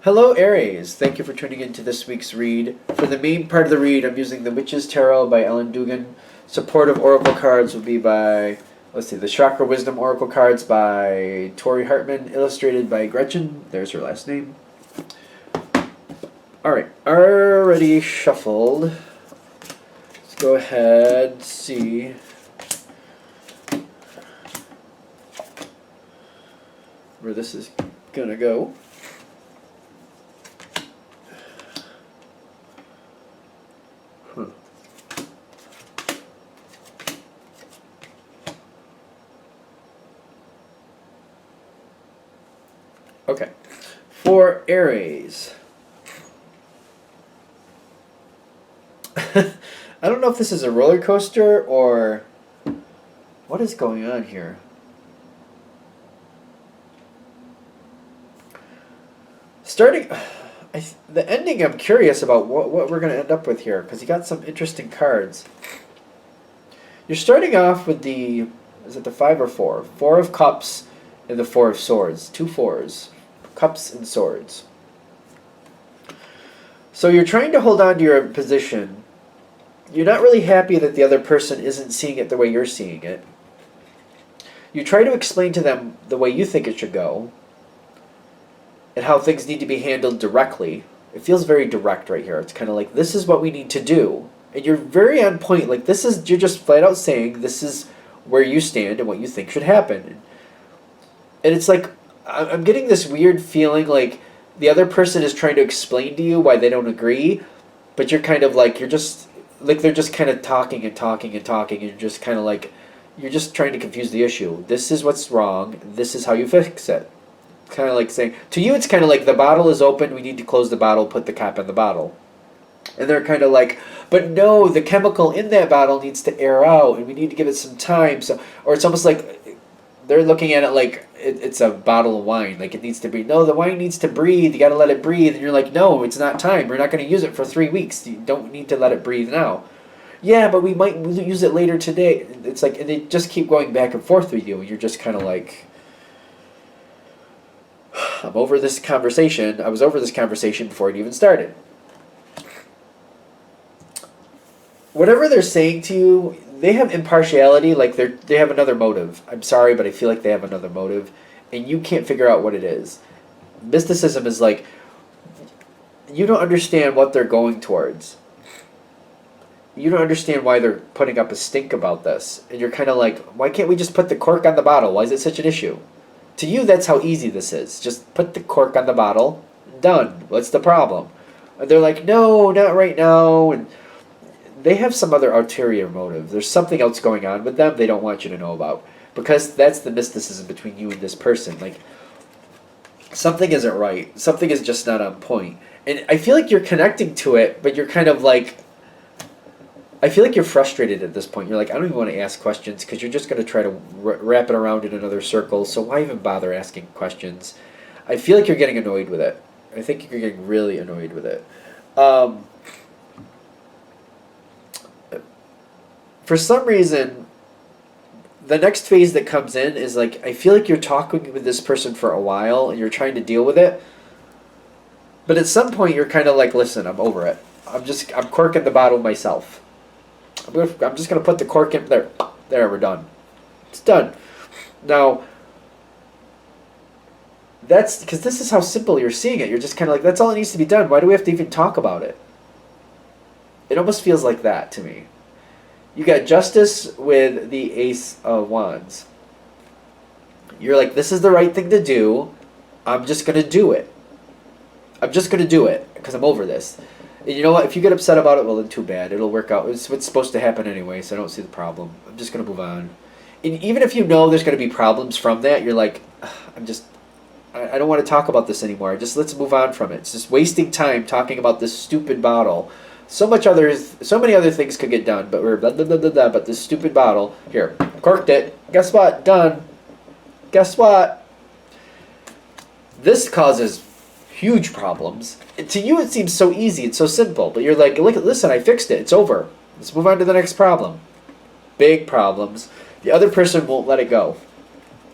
Hello, Aries. Thank you for tuning in to this week's read. For the main part of the read, I'm using The Witch's Tarot by Ellen Dugan. Supportive Oracle cards will be by, let's see, the Chakra Wisdom Oracle cards by Tori Hartman, illustrated by Gretchen. There's her last name. Alright, already shuffled. Let's go ahead and see where this is gonna go. Okay, for Aries. I don't know if this is a roller coaster or what is going on here. The ending I'm curious about what we're going to end up with here, because you got some interesting cards. You're starting off with the, is it the 5 or 4? 4 of Cups and the 4 of Swords. 2 fours. Cups and Swords. So you're trying to hold on to your position. You're not really happy that the other person isn't seeing it the way you're seeing it. You try to explain to them the way you think it should go and how things need to be handled directly. It feels very direct right here. It's kind of like, this is what we need to do. And you're very on point. Like, this is, you're just flat out saying this is where you stand and what you think should happen. And it's like, I'm getting this weird feeling like the other person is trying to explain to you why they don't agree, but you're kind of like, you're just, like they're just kind of talking and talking and talking, and you're just kind of like, you're just trying to confuse the issue. This is what's wrong. This is how you fix it. Kind of like saying, to you it's kind of like the bottle is open, we need to close the bottle, put the cap in the bottle. And they're kind of like, but no, the chemical in that bottle needs to air out, and we need to give it some time. So, or it's almost like they're looking at it like it's a bottle of wine. Like, it needs to breathe. No, the wine needs to breathe. You got to let it breathe. And you're like, no, it's not time. We're not going to use it for 3 weeks. You don't need to let it breathe now. Yeah, but we might use it later today. It's like, and they just keep going back and forth with you. And you're just kind of like, I'm over this conversation. I was over this conversation before it even started. Whatever they're saying to you, they have impartiality, like they have another motive. I'm sorry, but I feel like they have another motive, and you can't figure out what it is. Mysticism is like, you don't understand what they're going towards. You don't understand why they're putting up a stink about this. And you're kind of like, why can't we just put the cork on the bottle? Why is it such an issue? To you, that's how easy this is. Just put the cork on the bottle, done. What's the problem? And they're like, no, not right now, and they have some other ulterior motive. There's something else going on with them they don't want you to know about. Because that's the mysticism between you and this person. Like, something isn't right. Something is just not on point. And I feel like you're connecting to it, but you're kind of like, I feel like you're frustrated at this point. You're like, I don't even want to ask questions because you're just going to try to wrap it around in another circle. So why even bother asking questions? I feel like you're getting annoyed with it. I think you're getting really annoyed with it. For some reason, the next phase that comes in is like, I feel like you're talking with this person for a while and you're trying to deal with it. But at some point you're kind of like, listen, I'm over it. I'm corking the bottle myself. I'm just going to put the cork in there. There, we're done. It's done. Now, that's because this is how simple you're seeing it. You're just kind of like, that's all that needs to be done. Why do we have to even talk about it? It almost feels like that to me. You got Justice with the Ace of Wands. You're like, this is the right thing to do. I'm just going to do it. I'm just going to do it because I'm over this. And you know what? If you get upset about it, well, then too bad. It'll work out. It's what's supposed to happen anyway, so I don't see the problem. I'm just going to move on. And even if you know there's going to be problems from that, you're like, I don't want to talk about this anymore. Just let's move on from it. It's just wasting time talking about this stupid bottle. So many other things could get done, but we're blah, blah, blah, blah, blah, but this stupid bottle, here, corked it. Guess what? Done. Guess what? This causes huge problems. To you, it seems so easy. It's so simple, but you're like, look, listen, I fixed it. It's over. Let's move on to the next problem. Big problems. The other person won't let it go.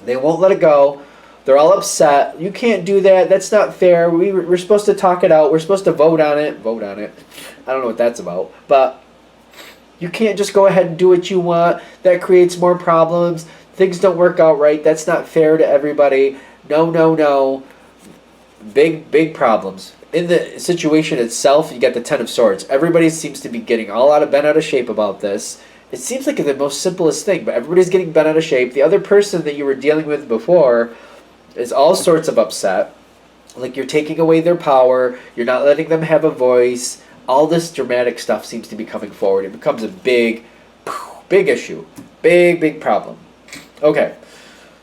They won't let it go. They're all upset. You can't do that. That's not fair. We're supposed to talk it out. We're supposed to vote on it. Vote on it. I don't know what that's about. But you can't just go ahead and do what you want. That creates more problems. Things don't work out right. That's not fair to everybody. No, no, no. Big problems. In the situation itself, you got the Ten of Swords. Everybody seems to be getting bent out of shape about this. It seems like the most simplest thing, but everybody's getting bent out of shape. The other person that you were dealing with before is all sorts of upset. Like you're taking away their power. You're not letting them have a voice. All this dramatic stuff seems to be coming forward. It becomes a big issue. Big problem. Okay.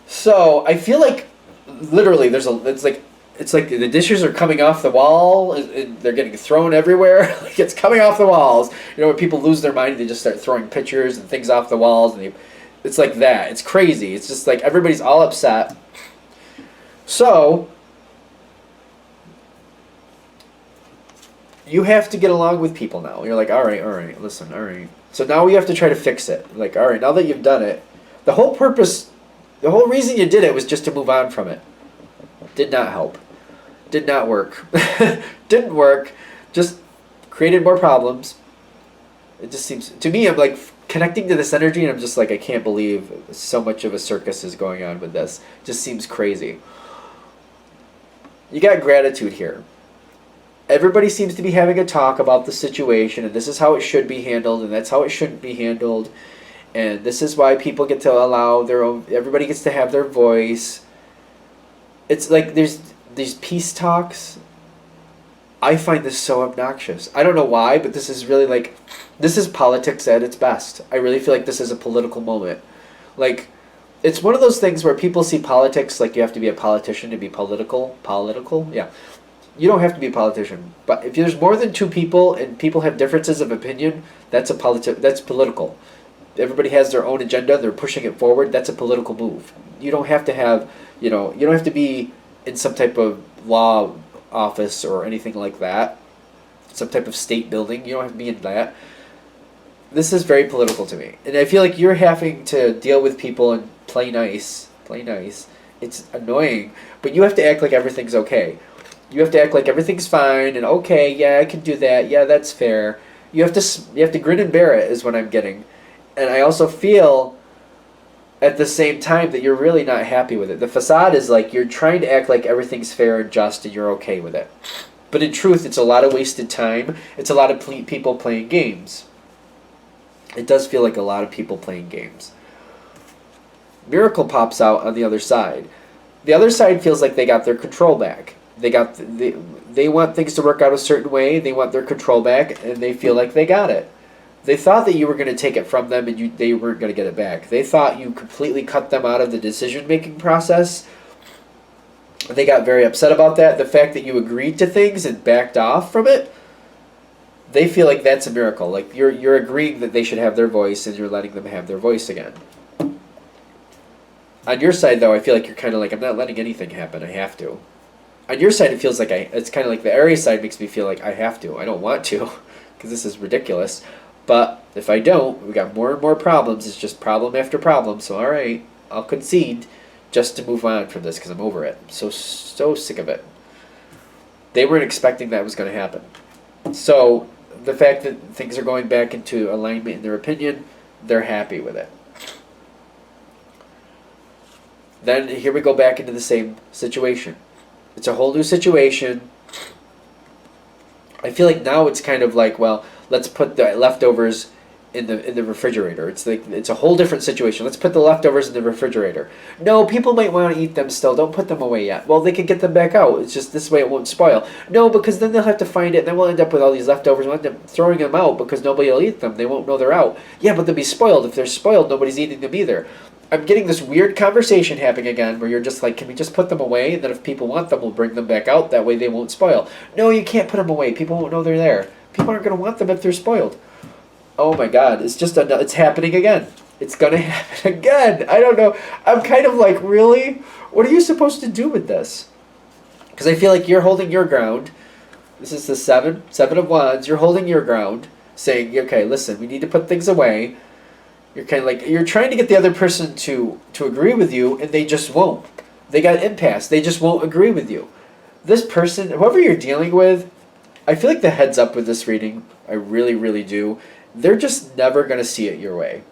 So I feel like literally it's like the dishes are coming off the wall and they're getting thrown everywhere. Like it's coming off the walls. You know, when people lose their mind, they just start throwing pictures and things off the walls. And it's like that. It's crazy. It's just like everybody's all upset. So you have to get along with people now. You're like, all right, listen, all right. So now we have to try to fix it. Like, all right, now that you've done it, the whole reason you did it was just to move on from it. Did not help. Did not work. Didn't work. Just created more problems. It just seems, to me, I'm like connecting to this energy and I'm just like, I can't believe so much of a circus is going on with this. It just seems crazy. You got gratitude here. Everybody seems to be having a talk about the situation and this is how it should be handled and that's how it shouldn't be handled. And this is why people get to allow their own, everybody gets to have their voice. It's like there's these peace talks. I find this so obnoxious. I don't know why, but this is really like, this is politics at its best. I really feel like this is a political moment. Like, it's one of those things where people see politics like you have to be a politician to be political. Political? Yeah. You don't have to be a politician. But if there's more than two people and people have differences of opinion, that's political. Everybody has their own agenda, they're pushing it forward, that's a political move. You don't have to have, you don't have to be in some type of law office or anything like that. Some type of state building, you don't have to be in that. This is very political to me. And I feel like you're having to deal with people and play nice. It's annoying, but you have to act like everything's okay. You have to act like everything's fine and okay, yeah, I can do that. Yeah, that's fair. You have to grin and bear it is what I'm getting. And I also feel at the same time that you're really not happy with it. The facade is like you're trying to act like everything's fair and just and you're okay with it. But in truth, it's a lot of wasted time. It's a lot of people playing games. It does feel like a lot of people playing games. Miracle pops out on the other side. The other side feels like they got their control back. They want things to work out a certain way. They want their control back, and they feel like they got it. They thought that you were going to take it from them and they weren't going to get it back. They thought you completely cut them out of the decision-making process. They got very upset about that. The fact that you agreed to things and backed off from it, they feel like that's a miracle. Like you're agreeing that they should have their voice and you're letting them have their voice again. On your side, though, I feel like you're kind of like, I'm not letting anything happen. I have to. On your side, it feels like it's kind of like the Aries side makes me feel like I have to. I don't want to because this is ridiculous. But if I don't, we got more and more problems. It's just problem after problem. So, all right, I'll concede just to move on from this because I'm over it. I'm so sick of it. They weren't expecting that was going to happen. So the fact that things are going back into alignment in their opinion, they're happy with it. Then here we go back into the same situation. It's a whole new situation. I feel like now it's kind of like, well, let's put the leftovers in the refrigerator. It's like it's a whole different situation. Let's put the leftovers in the refrigerator. No, people might want to eat them still. Don't put them away yet. Well, they could get them back out. It's just this way it won't spoil. No, because then they'll have to find it. And then we'll end up with all these leftovers. We'll end up throwing them out because nobody will eat them. They won't know they're out. Yeah, but they'll be spoiled. If they're spoiled, nobody's eating them either. I'm getting this weird conversation happening again where you're just like, can we just put them away? And then if people want them, we'll bring them back out. That way they won't spoil. No, you can't put them away. People won't know they're there. People aren't going to want them if they're spoiled. Oh my God, it's happening again. It's going to happen again. I don't know. I'm kind of like, really? What are you supposed to do with this? Because I feel like you're holding your ground. This is the seven of wands. You're holding your ground, saying, okay, listen, we need to put things away. You're kind of like, you're trying to get the other person to agree with you, and they just won't. They got impasse. They just won't agree with you. This person, whoever you're dealing with, I feel like the heads up with this reading, I really, really do. They're just never going to see it your way.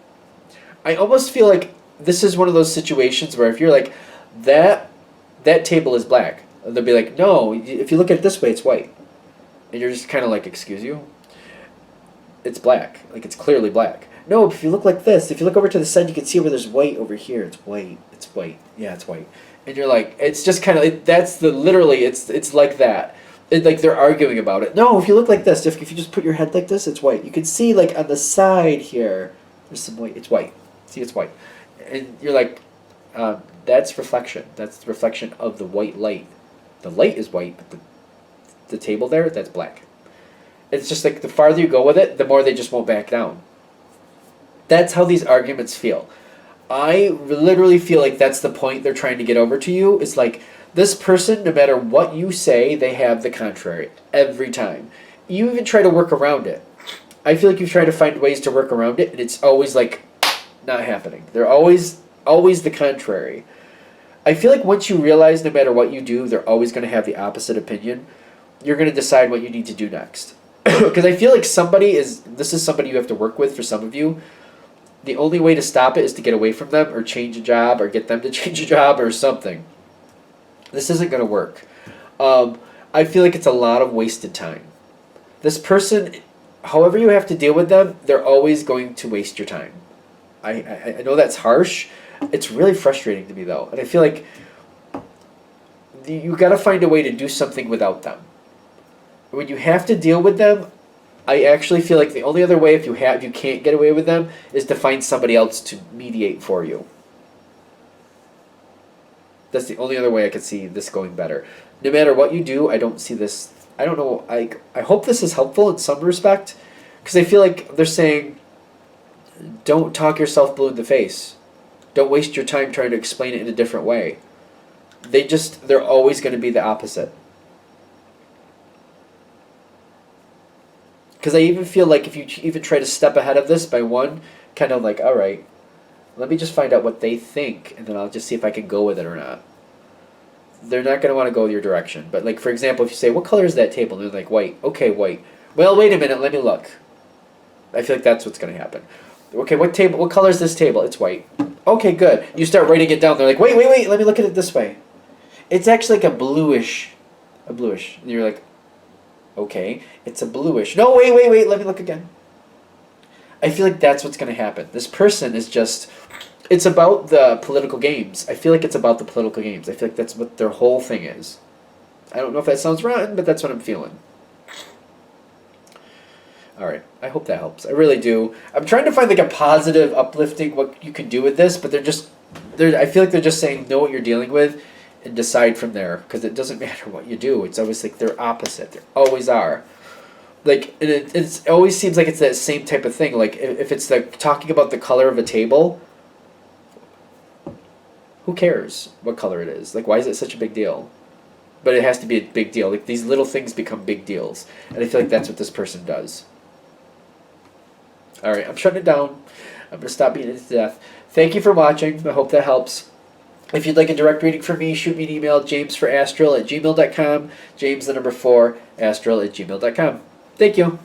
I almost feel like this is one of those situations where if you're like, that table is black, they'll be like, no, if you look at it this way, it's white. And you're just kind of like, excuse you? It's black. Like, it's clearly black. No, if you look like this, if you look over to the side, you can see where there's white over here. It's white. It's white. Yeah, it's white. And you're like, it's just kind of, that's the, literally, it's like that. Like, they're arguing about it. No, if you look like this, if you just put your head like this, it's white. You can see, like, on the side here, there's some white. It's white. See, it's white. And you're like, that's reflection. That's the reflection of the white light. The light is white, but the table there, that's black. It's just like the farther you go with it, the more they just won't back down. That's how these arguments feel. I literally feel like that's the point they're trying to get over to you. Is like, this person, no matter what you say, they have the contrary every time. You even try to work around it. I feel like you've tried to find ways to work around it, and it's always like not happening. They're always the contrary. I feel like once you realize no matter what you do, they're always going to have the opposite opinion, you're going to decide what you need to do next. Because I feel like this is somebody you have to work with for some of you. The only way to stop it is to get away from them or change a job or get them to change a job or something. This isn't going to work. I feel like it's a lot of wasted time. This person, however you have to deal with them, they're always going to waste your time. I know that's harsh. It's really frustrating to me, though. And I feel like you got to find a way to do something without them. When you have to deal with them, I actually feel like the only other way if you can't get away with them is to find somebody else to mediate for you. That's the only other way I could see this going better. No matter what you do, I don't see this. I don't know. I hope this is helpful in some respect, because I feel like they're saying, don't talk yourself blue in the face. Don't waste your time trying to explain it in a different way. They're always going to be the opposite. Because I even feel like if you even try to step ahead of this by one, kind of like, all right, let me just find out what they think, and then I'll just see if I can go with it or not. They're not going to want to go your direction. But, like, for example, if you say, what color is that table? And they're like, white. Okay, white. Well, wait a minute, let me look. I feel like that's what's going to happen. Okay, what color is this table? It's white. Okay, good. You start writing it down. They're like, wait, let me look at it this way. It's actually like a bluish. And you're like, okay, it's a bluish. No, wait, let me look again. I feel like that's what's going to happen. This person is just, it's about the political games. I feel like it's about the political games. I feel like that's what their whole thing is. I don't know if that sounds rotten, but that's what I'm feeling. All right, I hope that helps. I really do. I'm trying to find like a positive, uplifting, what you can do with this, but I feel like they're just saying, know what you're dealing with and decide from there, because it doesn't matter what you do. It's always like they're opposite. They always are. Like, it always seems like it's that same type of thing. Like, if it's like talking about the color of a table, who cares what color it is? Like, why is it such a big deal? But it has to be a big deal. Like, these little things become big deals. And I feel like that's what this person does. All right, I'm shutting it down. I'm going to stop beating it to death. Thank you for watching. I hope that helps. If you'd like a direct reading from me, shoot me an email, jamesforastral@gmail.com, james4astral@gmail.com. Thank you.